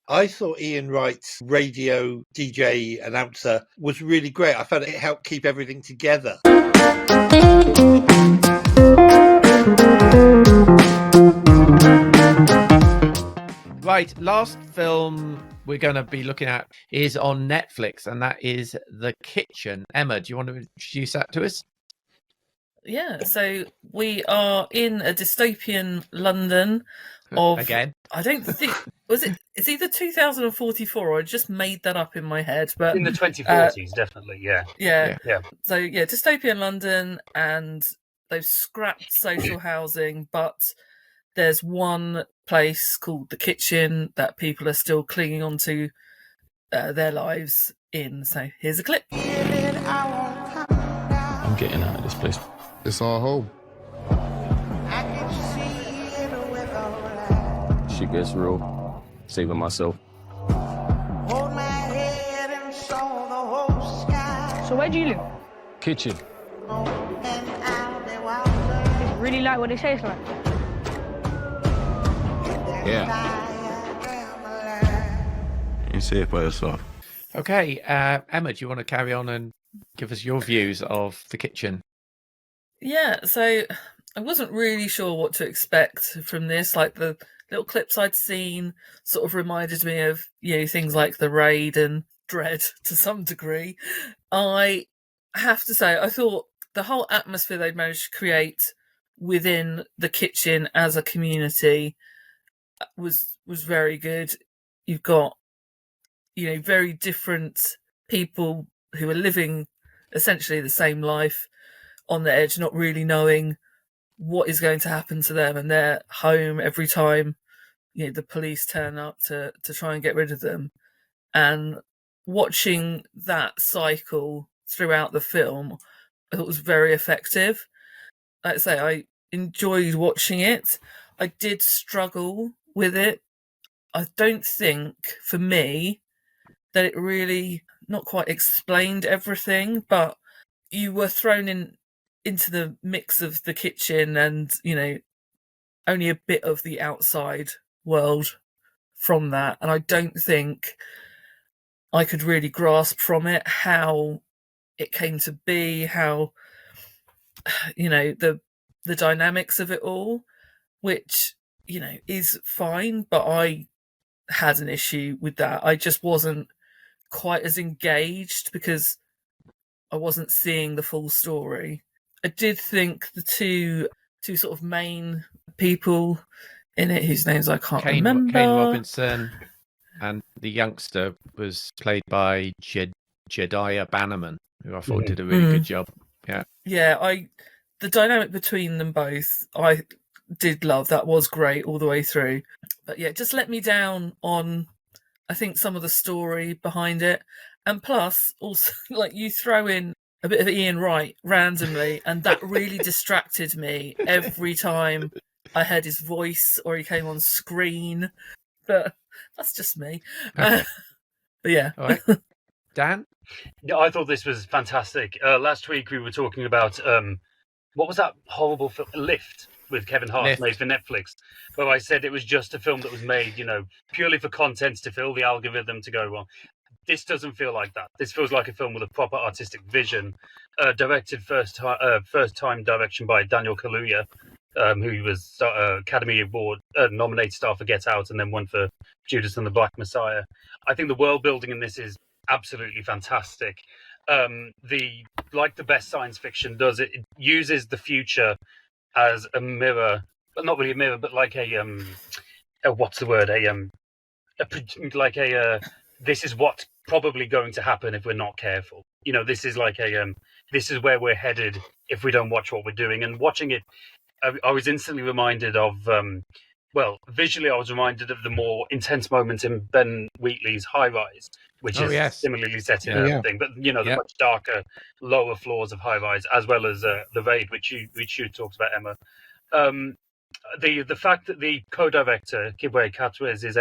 I thought Ian Wright's radio DJ announcer was really great. I found it helped keep everything together. Right, last film we're going to be looking at is on Netflix, and that is The Kitchen. Emma, do you want to introduce that to us? Yeah, so we are in a dystopian London of... Again? I don't think... It's either 2044 or I just made that up in my head. But in the 2040s, definitely, yeah. Yeah. So, yeah, dystopian London, and they've scrapped social housing, but there's one place called The Kitchen that people are still clinging on to their lives in. So here's a clip. I'm getting out of this place. It's our home. Shit gets real. Saving myself. So where do you live? Kitchen. Is it really like what they say it's like? Yeah. You see it by yourself. Okay, Emma, do you want to carry on and give us your views of The Kitchen? Yeah, so I wasn't really sure what to expect from this. Like, the little clips I'd seen sort of reminded me of, things like The Raid and Dread to some degree. I have to say, I thought the whole atmosphere they'd managed to create within The Kitchen as a community was very good. You've got, very different people who are living essentially the same life on the edge, not really knowing what is going to happen to them, and they're home every time the police turn up to try and get rid of them. And watching that cycle throughout the film, I thought was very effective. Like I say, I enjoyed watching it. I did struggle with it. I don't think, for me, that it really not quite explained everything, but you were thrown into the mix of The Kitchen and, only a bit of the outside world from that. And I don't think I could really grasp from it how it came to be, how, the dynamics of it all, which, is fine, but I had an issue with that. I just wasn't quite as engaged because I wasn't seeing the full story. I did think the two sort of main people in it, whose names I can't remember. Kane Robinson, and the youngster was played by Jedediah Bannerman, who I thought did a really good job. Yeah, the dynamic between them both, I did love. That was great all the way through. But yeah, just let me down on, I think, some of the story behind it. And plus, also, like, you throw in a bit of Ian Wright randomly, and that really distracted me every time I heard his voice or he came on screen. But that's just me. Okay. But yeah. All right. Dan? Yeah, I thought this was fantastic. Last week we were talking about, what was that horrible film? Lift, with Kevin Hart, made for Netflix. But I said it was just a film that was made, purely for content, to fill the algorithm, to go wrong. This doesn't feel like that. This feels like a film with a proper artistic vision, directed first time direction by Daniel Kaluuya, who was Academy Award nominated star for Get Out and then won for Judas and the Black Messiah. I think the world building in this is absolutely fantastic. The best science fiction does, it uses the future as a mirror, but not really a mirror, but like what's the word? This is what's probably going to happen if we're not careful. This is like this is where we're headed if we don't watch what we're doing. And watching it, I was instantly reminded of, visually I was reminded of the more intense moments in Ben Wheatley's High Rise, which is similarly set in everything, but the much darker, lower floors of High Rise, as well as The Raid, which you talked about, Emma. The fact that the co-director Kibwe Katwez is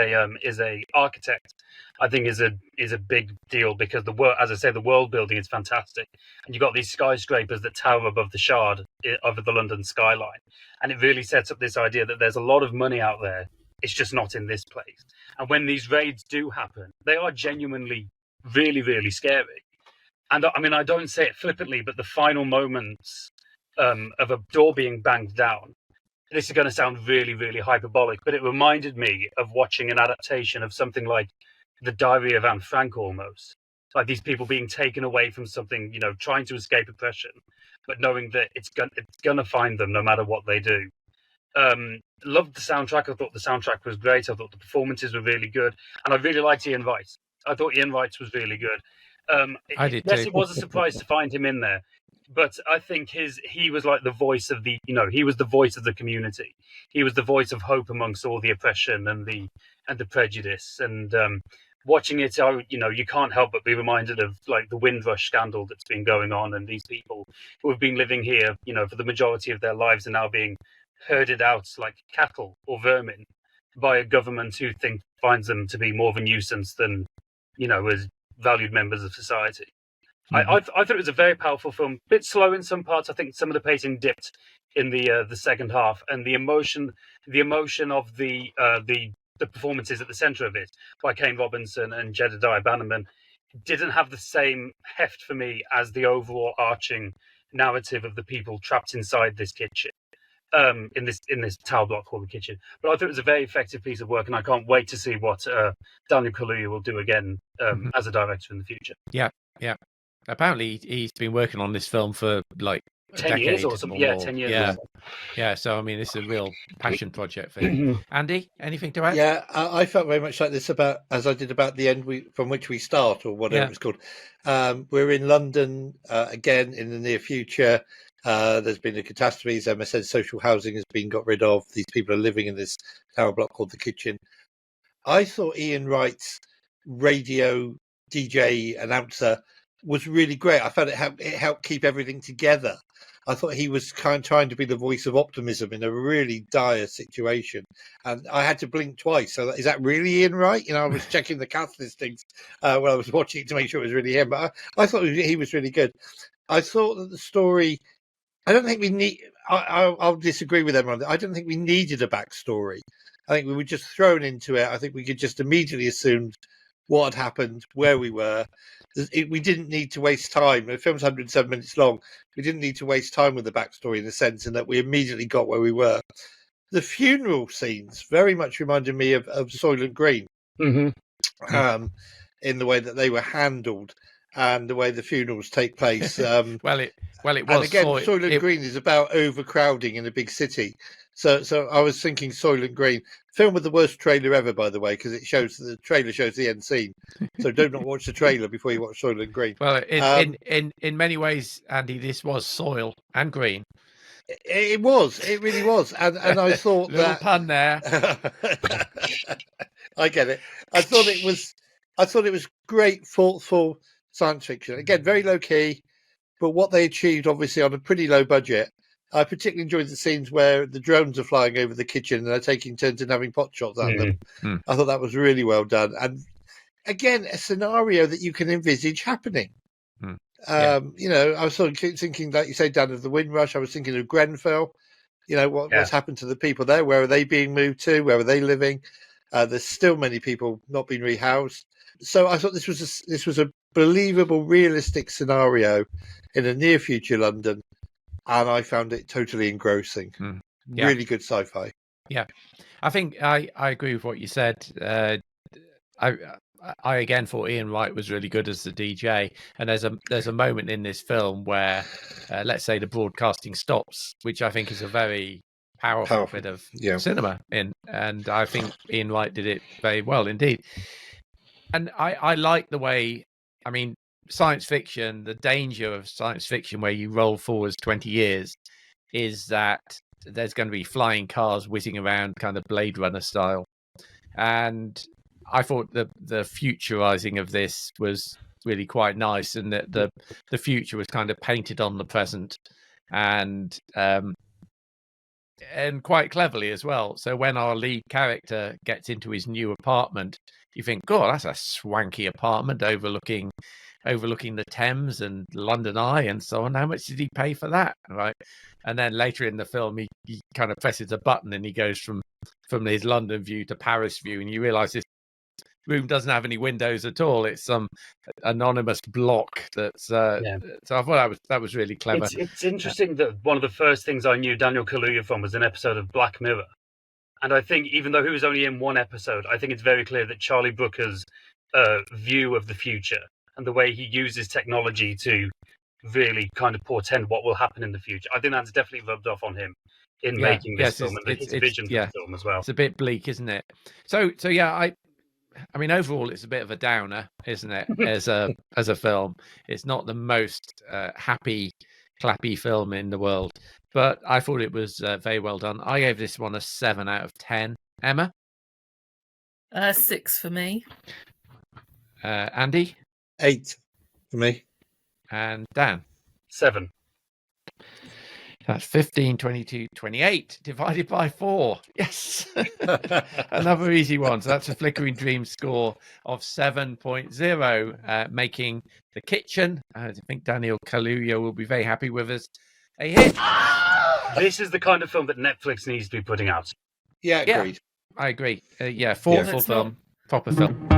a architect, I think is a big deal, because the world building is fantastic, and you've got these skyscrapers that tower above the Shard over the London skyline, and it really sets up this idea that there's a lot of money out there It's just not in this place. And when these raids do happen, they are genuinely really, really scary. And I mean, I don't say it flippantly, but the final moments of a door being banged down, this is going to sound really, really hyperbolic, but it reminded me of watching an adaptation of something like The Diary of Anne Frank almost. Like these people being taken away from something, trying to escape oppression, but knowing that it's gonna find them no matter what they do. Loved the soundtrack. I thought the soundtrack was great. I thought the performances were really good, and I really liked Ian Wright. I thought Ian Wright was really good. I did yes, too. it was a surprise to find him in there, but I think he was like the voice of the he was the voice of the community. He was the voice of hope amongst all the oppression and the prejudice. And watching it, you can't help but be reminded of like the Windrush scandal that's been going on, and these people who have been living here, for the majority of their lives, are now being herded out like cattle or vermin by a government who finds them to be more of a nuisance than, as valued members of society. Mm-hmm. I thought it was a very powerful film. A bit slow in some parts. I think some of the pacing dipped in the second half, and the emotion of the performances at the centre of it by Kane Robinson and Jedediah Bannerman didn't have the same heft for me as the overall arching narrative of the people trapped inside this kitchen, in this tower block called the kitchen. But I thought it was a very effective piece of work, and I can't wait to see what Daniel Kaluuya will do again as a director in the future. Yeah. Apparently, he's been working on this film for like 10 years or something. Yeah, 10 years. Yeah. So I mean, it's a real passion project for him. Andy, anything to add? Yeah, I felt very much like this as I did about the end from which we start, or whatever it's called. We're in London again in the near future. There's been a catastrophe. As Emma said, social housing has been got rid of. These people are living in this tower block called the Kitchen. I thought Ian Wright's radio DJ announcer was really great. I found it helped keep everything together. I thought he was kind of trying to be the voice of optimism in a really dire situation. And I had to blink twice. So is that really Ian Wright? I was checking the cast listings when I was watching it to make sure it was really him. But I thought he was really good. I thought that the story, I don't think we need, I'll disagree with everyone. I don't think we needed a backstory. I think we were just thrown into it. I think we could just immediately assume what had happened, where we were. We didn't need to waste time. The film's 107 minutes long. We didn't need to waste time with the backstory in the sense in that we immediately got where we were. The funeral scenes very much reminded me of Soylent Green, in the way that they were handled and the way the funerals take place. Well, it was. And again, Soylent Green is about overcrowding in a big city. So I was thinking Soylent Green. Film with the worst trailer ever, by the way, because the trailer shows the end scene. So do not watch the trailer before you watch Soylent Green. Well, in many ways, Andy, this was soil and green. It was. It really was. And I thought little pun there. I get it. I thought it was great, thoughtful science fiction. Again, very low key, but what they achieved, obviously, on a pretty low budget. I particularly enjoyed the scenes where the drones are flying over the kitchen and they're taking turns in having pot shots at them. I thought that was really well done. And again, a scenario that you can envisage happening. I was sort of thinking, like you say, Dan, of the Windrush. I was thinking of Grenfell. What's happened to the people there? Where are they being moved to? Where are they living? There's still many people not being rehoused. So I thought this was a believable, realistic scenario in a near future London. And I found it totally engrossing. Really good sci-fi. Yeah, I think I agree with what you said. I again thought Ian Wright was really good as the DJ. And there's a moment in this film where, let's say, the broadcasting stops, which I think is a very powerful bit of cinema. And I think Ian Wright did it very well indeed. And I like the way, I mean, science fiction, the danger of science fiction where you roll forwards 20 years is that there's going to be flying cars whizzing around kind of Blade Runner style. And I thought the futurizing of this was really quite nice, and that the future was kind of painted on the present and quite cleverly as well. So when our lead character gets into his new apartment, you think, God, that's a swanky apartment overlooking overlooking the Thames and London Eye and so on. How much did he pay for that? Right. And then later in the film, he kind of presses a button and he goes from his London view to Paris view. And you realise this room doesn't have any windows at all. It's some anonymous block that's so I thought that was really clever. It's interesting that one of the first things I knew Daniel Kaluuya from was an episode of Black Mirror. And I think even though he was only in one episode, I think it's very clear that Charlie Brooker's view of the future and the way he uses technology to really kind of portend what will happen in the future, I think that's definitely rubbed off on him in making this film and his vision for the film as well. It's a bit bleak, isn't it? So yeah, I mean, overall, it's a bit of a downer, isn't it? As a film, it's not the most happy, clappy film in the world, but I thought it was very well done. I gave this one a 7 out of 10. Emma, 6 for me. Andy, 8 for me, and Dan, 7. That's 15, 22, 28 divided by 4. Yes. Another easy one. So that's a Flickering Dreams score of 7.0, making The Kitchen, I think Daniel Kaluuya will be very happy with us, a hit. This is the kind of film that Netflix needs to be putting out. Yeah, agreed. I agree. Thoughtful film, proper film.